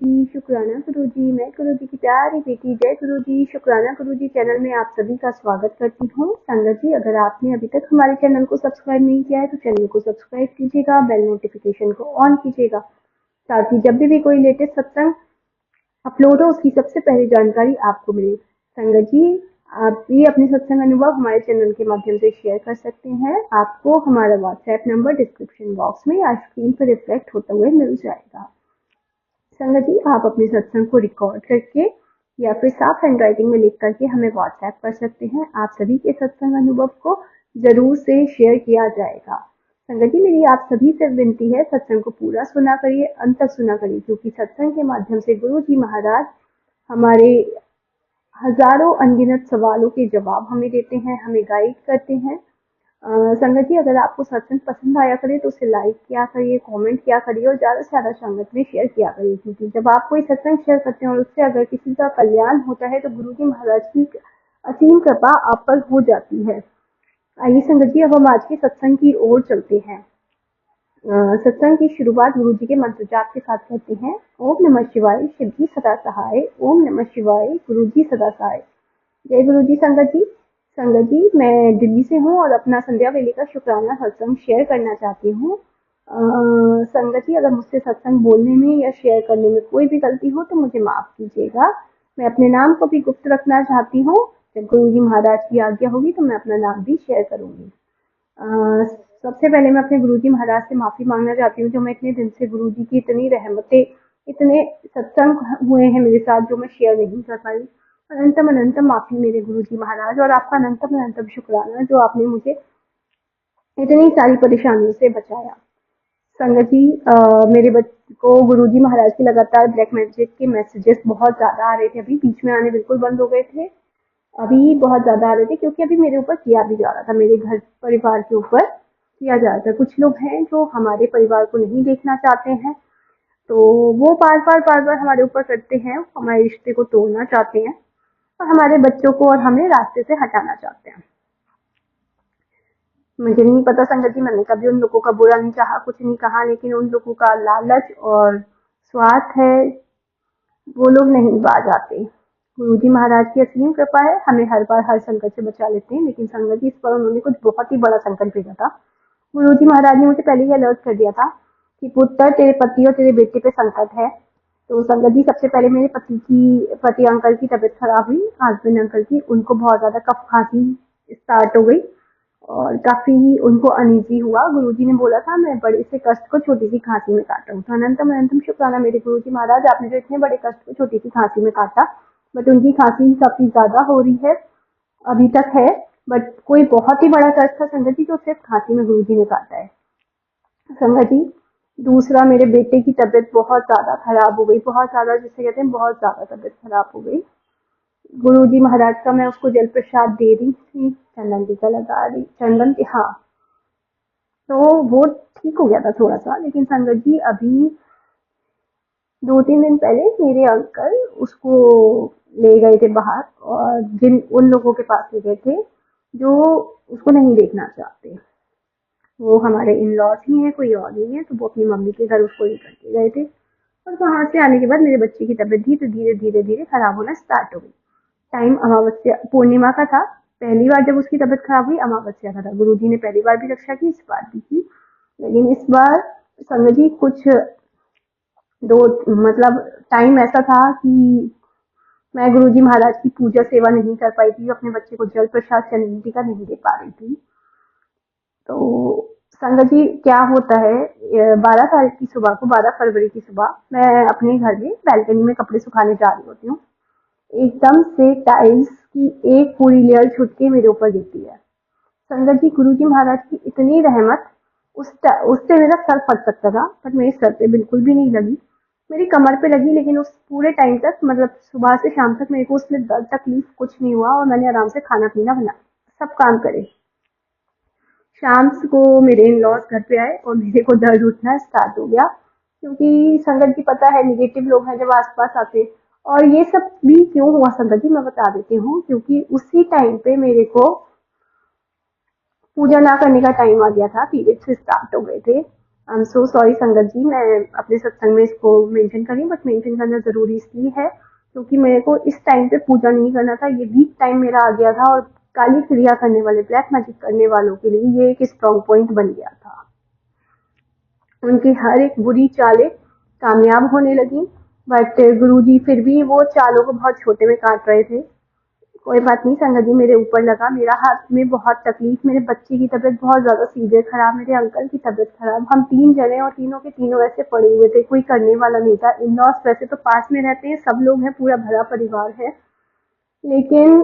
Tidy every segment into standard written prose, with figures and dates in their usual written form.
जी, शुक्राना गुरुजी। मैं गुरुजी की प्यारी बेटी जय गुरुजी, शुक्राना गुरुजी चैनल में आप सभी का स्वागत करती हूँ। संगत जी, अगर आपने अभी तक हमारे चैनल को सब्सक्राइब नहीं किया है तो चैनल को सब्सक्राइब कीजिएगा, बेल नोटिफिकेशन को ऑन कीजिएगा, ताकि जब भी कोई लेटेस्ट सत्संग अपलोड हो उसकी सबसे पहले जानकारी आपको मिले। संगत जी, आप भी अपने सत्संग अनुभव हमारे चैनल के माध्यम से शेयर कर सकते हैं। आपको हमारा व्हाट्सएप नंबर डिस्क्रिप्शन बॉक्स में या स्क्रीन पर रिफ्लेक्ट होते हुए मिल जाएगा। संगत जी, आप अपने सत्संग को रिकॉर्ड करके या फिर साफ हैंड राइटिंग में लिख करके हमें व्हाट्सएप कर सकते हैं। आप सभी के सत्संग अनुभव को जरूर से शेयर किया जाएगा। संगत जी, मेरी आप सभी से विनती है, सत्संग को पूरा सुना करिए, अंत तक सुना करिए, क्योंकि सत्संग के माध्यम से गुरु जी महाराज हमारे हजारों अनगिनत सवालों के जवाब हमें देते हैं, हमें गाइड करते हैं। संगत जी, अगर आपको सत्संग पसंद आया करे तो उसे लाइक किया करिए, कमेंट किया करिए और ज़्यादा से ज़्यादा संगत में शेयर किया करिए, क्योंकि जब आप कोई सत्संग शेयर करते हैं और उससे अगर किसी का कल्याण होता है तो गुरु जी महाराज की असीम कृपा आप पर हो जाती है। आइए संगत जी, अब हम आज के सत्संग की ओर चलते हैं। सत्संग की शुरुआत गुरु जी के मंत्र जाप के साथ करते हैं। ओम नमः शिवाय, शिव जी सदा सहाय। ओम नमः शिवाय, गुरु जी सदा सहाय। जय गुरु जी। संगत जी, मैं दिल्ली से हूँ और अपना संध्या वेले का शुक्राना सत्संग शेयर करना चाहती हूँ। संगत जी, अगर मुझसे सत्संग बोलने में या शेयर करने में कोई भी गलती हो तो मुझे माफ कीजिएगा। मैं अपने नाम को भी गुप्त रखना चाहती हूँ। जब गुरु जी महाराज की आज्ञा होगी तो मैं अपना नाम भी शेयर करूंगी। सबसे पहले मैं अपने गुरु जी महाराज से माफी मांगना चाहती हूँ, जो मैं इतने दिन से गुरु जी की इतनी रहमतें, इतने सत्संग हुए हैं मेरे साथ जो मैं शेयर नहीं कर पाई। अनंतम माफी मेरे गुरु जी महाराज, और आपका अनंतम शुक्राना जो आपने मुझे इतनी सारी परेशानियों से बचाया। संगत जी, मेरे बच्चे को गुरु जी महाराज की लगातार ब्लैक मैजिक के मैसेजेस बहुत ज्यादा आ रहे थे। अभी बीच में आने बिल्कुल बंद हो गए थे, अभी बहुत ज्यादा आ रहे थे, क्योंकि अभी मेरे ऊपर किया भी जा रहा था, मेरे घर परिवार के ऊपर किया जा रहा था। कुछ लोग हैं जो हमारे परिवार को नहीं देखना चाहते हैं, तो वो बार बार हमारे ऊपर करते हैं, हमारे रिश्ते को तोड़ना चाहते हैं और हमारे बच्चों को और हमें रास्ते से हटाना चाहते हैं। मुझे नहीं पता संगत जी, मैंने कभी उन लोगों का बुरा नहीं चाहा, कुछ नहीं कहा, लेकिन उन लोगों का लालच और स्वार्थ है, वो लोग नहीं बाज आते। गुरु जी महाराज की असीम कृपा है, हमें हर बार हर संकट से बचा लेते हैं, लेकिन संगत जी इस पर उन्होंने कुछ बहुत ही बड़ा संकट भेजा था। गुरु जी महाराज ने मुझे पहले ही अलर्ट कर दिया था कि पुत्र, तेरे पति और तेरे बेटे पे संकट है। तो संगत जी, सबसे पहले मेरे पति अंकल की तबीयत खराब हुई, हस्बैंड अंकल की, उनको बहुत ज्यादा कफ खांसी स्टार्ट हो गई और काफी उनको अनईजी हुआ। गुरुजी ने बोला था मैं बड़े से कष्ट को छोटी सी खांसी में काटा हूँ। तो अनंतम शुक्राना मेरे गुरुजी महाराज, आपने जो इतने बड़े कष्ट को छोटी सी खांसी में काटा। बट उनकी खांसी काफी ज्यादा हो रही है, अभी तक है, बट कोई बहुत ही बड़ा कष्ट था संगत जी जो सिर्फ खांसी में गुरुजी ने काटा है। संगत जी, दूसरा, मेरे बेटे की तबीयत बहुत ज्यादा खराब हो गई, बहुत ज्यादा, जिसे कहते हैं बहुत ज्यादा तबीयत खराब हो गई। गुरु जी महाराज का मैं उसको जल प्रसाद दे रही थी, चंदन टीका लगा रही, हाँ, तो वो ठीक हो गया था थोड़ा सा। लेकिन संगत जी, अभी 2-3 दिन पहले मेरे अंकल उसको ले गए थे बाहर, और उन लोगों के पास ले गए थे जो उसको नहीं देखना चाहते। वो हमारे इन लॉज ही हैं, कोई और नहीं है, तो वो अपनी मम्मी के घर उसको लेकर के गए थे। और वहां से आने के बाद मेरे बच्चे की तबीयत धीरे धीरे खराब होना स्टार्ट हो गई। टाइम अमावस्या पूर्णिमा का था। पहली बार जब उसकी तबीयत खराब हुई अमावस्या का था। गुरुजी ने पहली बार भी रक्षा की, इस बार भी की, लेकिन इस बार संगत जी कुछ मतलब टाइम ऐसा था कि मैं गुरुजी महाराज की पूजा सेवा नहीं कर पाई थी, अपने बच्चे को जल प्रसाद चंदन टीका नहीं दे पा रही थी। तो संगत जी, क्या होता है, 12 तारीख की सुबह को, 12 फरवरी की सुबह, मैं अपने घर में बैल्कनी में कपड़े सुखाने जा रही होती हूँ। एकदम से टाइल्स की एक पूरी लेयर छूट के मेरे ऊपर गिरती है। संगत जी, गुरुजी महाराज की इतनी रहमत, उससे मेरा सर फट सकता था, पर मेरे सर पे बिल्कुल भी नहीं लगी, मेरी कमर पे लगी। लेकिन उस पूरे टाइम तक, मतलब सुबह से शाम तक, मेरे को उसमें दर्द तकलीफ कुछ नहीं हुआ और मैंने आराम से खाना पीना बना, सब काम करे। शाम को मेरे इन लॉज घर पे आए और मेरे को दर्द उठना स्टार्ट हो गया, क्योंकि संगत जी पता है निगेटिव लोग हैं जब आसपास आते। और ये सब भी क्यों हुआ संगत जी, मैं बता देती हूँ, क्योंकि उसी टाइम पे मेरे को पूजा ना करने का टाइम आ गया था, पीरियड से स्टार्ट हो गए थे। आई एम सो सॉरी संगत जी, मैं अपने सत्संग में इसको मेंशन करी, बट मेंशन करना जरूरी इसलिए है क्योंकि मेरे को इस टाइम पे पूजा नहीं करना था। ये वीक टाइम मेरा आ गया था और काली क्रिया करने वाले, ब्लैक मैजिक करने वालों के लिए ये एक स्ट्रॉन्ग पॉइंट बन गया था। उनकी हर एक बुरी चालें कामयाब होने लगी, बट गुरुजी फिर भी वो चालों को बहुत छोटे में काट रहे थे। कोई बात नहीं संगत जी, मेरे ऊपर लगा, मेरा हाथ में बहुत तकलीफ, मेरे बच्चे की तबीयत बहुत ज्यादा सीवियर खराब, मेरे अंकल की तबीयत खराब, हम 3 जने और तीनों के तीनों ऐसे पड़े हुए थे, कोई करने वाला नहीं था। इन लॉज वैसे तो पास में रहते हैं, सब लोग हैं, पूरा भरा परिवार है, लेकिन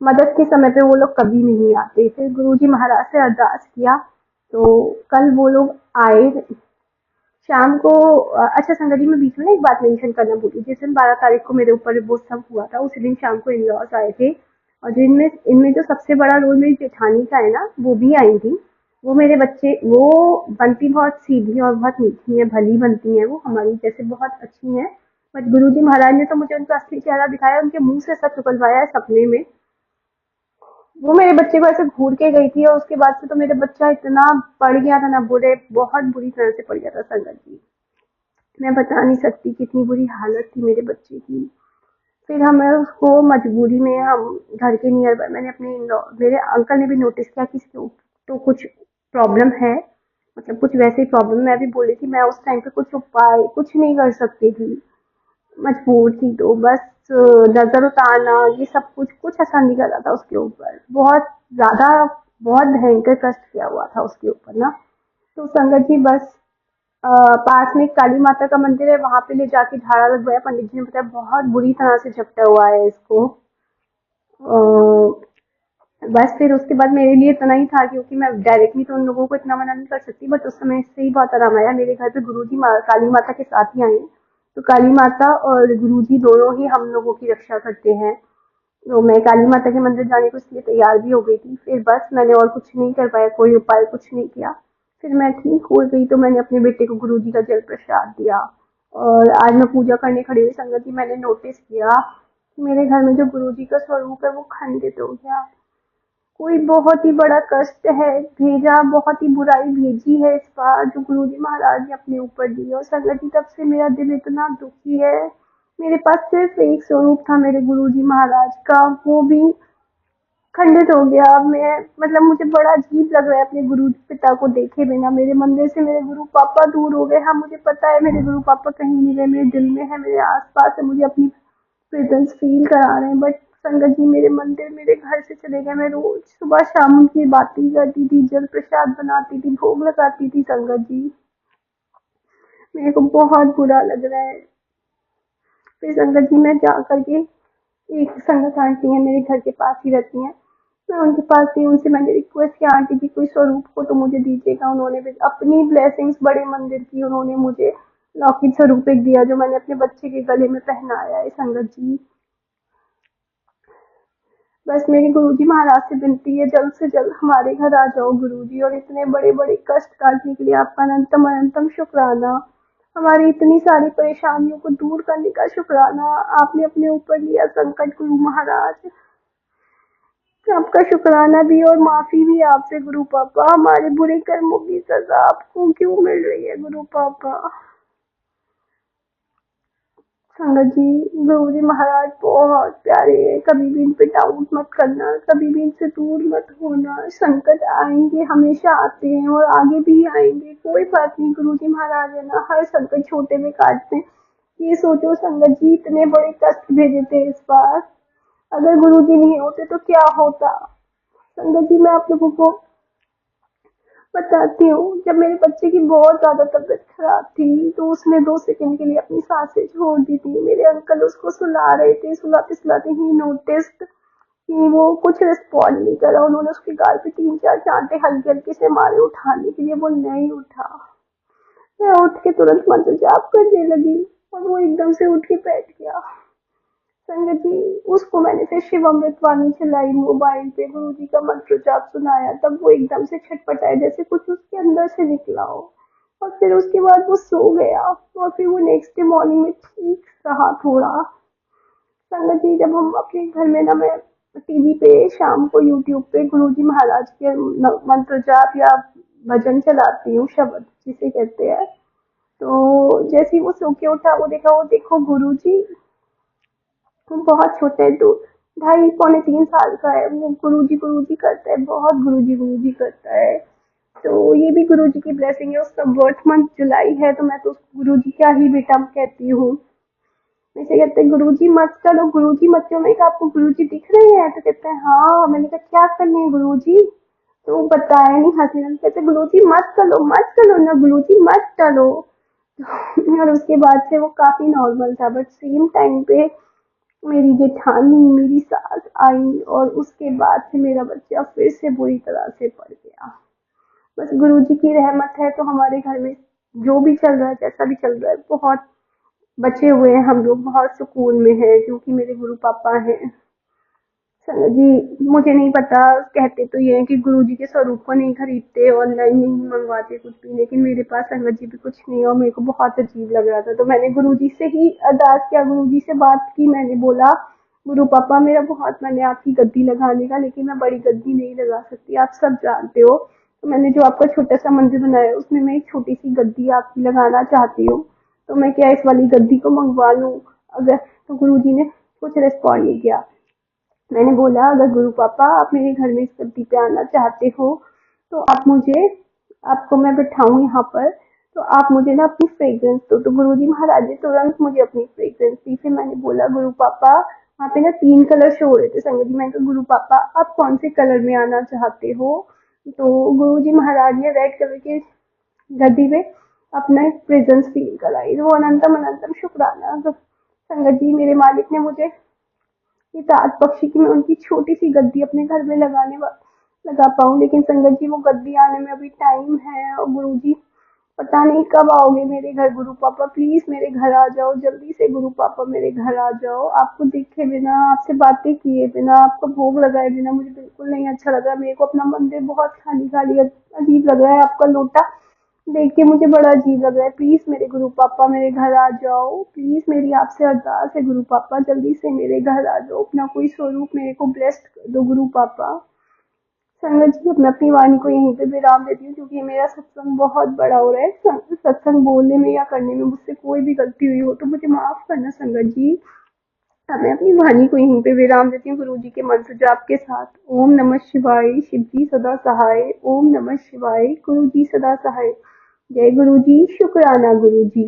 मदद के समय पे वो लोग कभी नहीं आते। फिर गुरुजी महाराज से अरदास किया तो कल वो लोग आए शाम को। अच्छा संगत जी, मैं बीच में ना एक बात मेंशन करना भूली, जिस दिन 12 तारीख को मेरे ऊपर वो सब हुआ था, उसी दिन शाम को इन लॉज आए थे, और जिनमें इनमें जो सबसे बड़ा रोल मेरी जेठानी का है ना, वो भी आई थी। वो मेरे बच्चे, वो बनती बहुत सीधी और बहुत मीठी है, भली बनती है, वो हमारी जैसे बहुत अच्छी है। बट गुरुजी महाराज ने तो मुझे उनका असली चेहरा दिखाया, उनके मुंह से सच उगलवाया है सपने में। वो मेरे बच्चे को ऐसे घूर के गई थी और उसके बाद से तो मेरा बच्चा इतना पड़ गया था ना, बुरे, बहुत बुरी तरह से पड़ गया था संगत जी। मैं बता नहीं सकती कितनी बुरी हालत थी मेरे बच्चे की। फिर हमें उसको मजबूरी में, हम घर के नियर बाय, मैंने अपने मेरे अंकल ने भी नोटिस किया कि इसके तो कुछ प्रॉब्लम है, मतलब कुछ वैसे ही प्रॉब्लम। मैं भी बोली थी, मैं उस टाइम पे कुछ उपाय कुछ नहीं कर सकती थी, मजबूर थी, तो बस नजर उतारना, ये सब कुछ कुछ असर नहीं कर रहा था उसके ऊपर। बहुत ज्यादा, बहुत भयंकर कष्ट किया हुआ था उसके ऊपर ना। तो संगत जी बस अ, पास में एक काली माता का मंदिर है, वहां पे ले जाके झाड़ा लगवाया। पंडित जी ने बताया बहुत बुरी तरह से झपटा हुआ है इसको। बस फिर उसके बाद मेरे लिए इतना ही था, क्योंकि मैं डायरेक्टली तो उन लोगों को इतना मना नहीं कर सकती, बट उस समय से ही बहुत आराम आया। मेरे घर पे गुरुजी काली माता के साथ ही आए हैं, तो काली माता और गुरुजी दोनों ही हम लोगों की रक्षा करते हैं। तो मैं काली माता के मंदिर जाने को इसलिए तैयार भी हो गई थी। फिर बस मैंने और कुछ नहीं कर पाया, कोई उपाय कुछ नहीं किया। फिर मैं ठीक हो गई तो मैंने अपने बेटे को गुरुजी का जल प्रसाद दिया। और आज मैं पूजा करने खड़ी हुई संगत जी, मैंने नोटिस किया कि मेरे घर में जो गुरुजी का स्वरूप है वो खंडित हो गया। कोई बहुत ही बड़ा कष्ट है भेजा, बहुत ही बुराई भेजी है इस बार जो गुरुजी महाराज ने अपने ऊपर दी, और संगत जी तब से मेरा दिल इतना दुखी है। मेरे पास सिर्फ एक स्वरूप था मेरे गुरुजी महाराज का, वो भी खंडित हो गया। मैं, मतलब मुझे बड़ा अजीब लग रहा है अपने गुरु पिता को देखे बिना। मेरे मंदिर से मेरे गुरु पापा दूर हो गए। हाँ मुझे पता है मेरे गुरु पापा कहीं नहीं गए, मेरे दिल में है, मेरे आसपास है, मुझे अपनी प्रेजेंस फील करा रहे हैं, बट संगत जी मेरे मंदिर, मेरे घर से चले गए। मैं रोज सुबह शाम उनकी बातें करती थी, जल प्रसाद बनाती थी, भोग लगाती थी संगत जी। मेरे को बहुत बुरा लग रहा है। फिर संगत जी मैं जा करके, एक संगत आंटी है मेरे घर के पास ही रहती हैं, मैं उनके पास गई, उनसे मैंने रिक्वेस्ट किया, आंटी जी कोई स्वरूप हो तो मुझे दीजिएगा। उन्होंने भी अपनी ब्लेसिंग्स बड़े मंदिर की, उन्होंने मुझे लौकिक स्वरूप एक दिया जो मैंने अपने बच्चे के गले में पहनाया है संगत जी। बस मेरी गुरुजी महाराज से विनती है, जल्द से जल्द हमारे घर आ जाओ गुरुजी, और इतने बड़े बड़े कष्ट काटने के लिए आपका अनंतम अनंतम शुक्राना। हमारी इतनी सारी परेशानियों को दूर करने का शुक्राना। आपने अपने ऊपर लिया संकट गुरु महाराज, आपका शुक्राना भी और माफी भी आपसे गुरु पापा। हमारे बुरे कर्मों की सजा आपको क्यों मिल रही है गुरु पापा। संगत जी गुरु जी महाराज बहुत प्यारे हैं, कभी भी इन पे डाउट मत करना, कभी भी इनसे दूर मत होना। संकट आएंगे, हमेशा आते हैं और आगे भी आएंगे, कोई बात नहीं। गुरु जी महाराज है ना, हर संकट छोटे में काटते हैं। ये सोचो संगत जी, इतने बड़े कष्ट भेजे थे इस बार, अगर गुरु जी नहीं होते तो क्या होता। संगत जी मैं आप लोगों को बताती हूँ, जब मेरे बच्चे की बहुत ज्यादा तबीयत खराब थी तो उसने 2 सेकंड के लिए अपनी सांसें छोड़ दी थी। मेरे अंकल उसको सुला रहे थे, सुलाते सुलाते ही नोटिस्ड कि वो कुछ रिस्पॉन्ड नहीं कर रहा। उन्होंने उसके गाल पे 3-4 चांटे हल्के हल्के से मारे उठाने के लिए, वो नहीं उठा। मैं उठ के तुरंत मंत्र जाप करने लगी और वो एकदम से उठ के बैठ गया। संगत जी उसको मैंने फिर शिव अमृत वाणी चलाई मोबाइल पे, गुरु जी का मंत्र जाप सुनाया, तब वो एकदम से छटपटाए जैसे कुछ उसके अंदर से निकला हो, और फिर उसके बाद वो सो गया। और फिर वो नेक्स्ट डे मॉर्निंग में ठीक रहा थोड़ा। संगत जी जब हम अपने घर में ना, मैं टीवी पे शाम को यूट्यूब पे गुरु जी महाराज के मंत्र जाप या भजन चलाती हूँ, शब्द जिसे कहते हैं। तो जैसे ही वो सो के उठा, वो देखो गुरुजी, वो बहुत छोटा है, 2 ढाई पौने 3 साल का है। वो गुरुजी करता है, बहुत गुरुजी करता है। तो ये भी गुरुजी की ब्लेसिंग है। उसका बर्थ मंथ जुलाई है, तो मैं तो उसको गुरुजी क्या ही बेटा कहती हूँ। वैसे कहते हैं गुरुजी मत चलो, गुरुजी मत चलो। मैं कहा आपको गुरुजी दिख रहे हैं? तो कहते हैं हाँ। मैंने कहा क्या करने हैं गुरुजी? तो वो बताया नहीं, हंसने लगे, कहते गुरुजी मत चलो ना, गुरुजी मत चलो। और उसके बाद से वो काफी नॉर्मल था, बट सेम टाइम पे मेरी जेठानी, मेरी सास आई, और उसके बाद से मेरा बच्चा फिर से बुरी तरह से पड़ गया। बस गुरुजी की रहमत है, तो हमारे घर में जो भी चल रहा है, जैसा भी चल रहा है, बहुत बचे हुए हैं हम लोग, बहुत सुकून में है, क्योंकि मेरे गुरु पापा हैं। संगत जी, मुझे नहीं पता, कहते तो ये है कि गुरुजी के स्वरूप को नहीं खरीदते, ऑनलाइन नहीं मंगवाते कुछ भी, लेकिन मेरे पास संगत जी भी कुछ नहीं है, और मेरे को बहुत अजीब लग रहा था। तो मैंने गुरुजी से ही अरदास किया, गुरुजी से बात की। मैंने बोला गुरु पापा, मेरा बहुत मन है आपकी गद्दी लगाने का, लेकिन मैं बड़ी गद्दी नहीं लगा सकती, आप सब जानते हो। तो मैंने जो आपका छोटा सा मंदिर बनाया है, उसमें मैं एक छोटी सी गद्दी आपकी लगाना चाहती हूँ। तो मैं क्या इस वाली गद्दी को मंगवा लूँ अगर? तो गुरुजी ने कुछ रिस्पॉन्ड नहीं किया। मैंने बोला अगर गुरु पापा आप मेरे घर में इस गद्दी पे आना चाहते हो, तो आपको मैं बिठाऊं यहाँ पर, तो आप मुझे ना अपनी फ्रेग्रेंस दो। तो गुरुजी महाराज ने तुरंत मुझे अपनी फ्रेग्रेंस दी। फिर मैंने बोला गुरु पापा, वहाँ पे ना 3 कलर शो हो रहे थे संगत जी। मैंने कहा गुरु पापा आप कौन से कलर में आना चाहते हो? तो गुरुजी महाराज ने रेड कलर के गद्दी पे अपना प्रेजेंस फील कराई। वो अनंतम अनंतम शुक्राना संगत जी, मेरे मालिक ने मुझे ये तात पक्षी की मैं उनकी छोटी सी गद्दी अपने घर में लगा पाऊँ। लेकिन संगत जी, वो गद्दी आने में अभी टाइम है, और गुरु जी पता नहीं कब आओगे मेरे घर। गुरु पापा प्लीज मेरे घर आ जाओ, जल्दी से गुरु पापा मेरे घर आ जाओ। आपको देखे बिना, आपसे बातें किए बिना, आपका भोग लगाए बिना मुझे बिल्कुल नहीं अच्छा लग रहा। मेरे को अपना मंदिर बहुत खाली खाली अजीब लग रहा है। आपका लोटा देख के मुझे बड़ा अजीब लग रहा है। प्लीज मेरे गुरु पापा मेरे घर आ जाओ, प्लीज मेरी आपसे अरदास है गुरु पापा, जल्दी से मेरे घर आ जाओ। अपना कोई स्वरूप मेरे को ब्लेस्ड कर दो गुरु पापा। संगत जी, अब मैं अपनी वाणी को यहीं पे विराम देती हूँ, क्योंकि मेरा सत्संग बहुत बड़ा हो रहा है। सत्संग बोलने में या करने में मुझसे कोई भी गलती हुई हो तो मुझे माफ करना संगत जी। अब मैं अपनी वाणी को यहीं पे विराम देती हूँ, गुरु जी के मंत्र जाप के साथ। ओम नमः शिवाय, शिव जी सदा सहाय। ओम नमः शिवाय, गुरु जी सदा सहाय। जय गुरु जी, शुक्राना गुरु जी।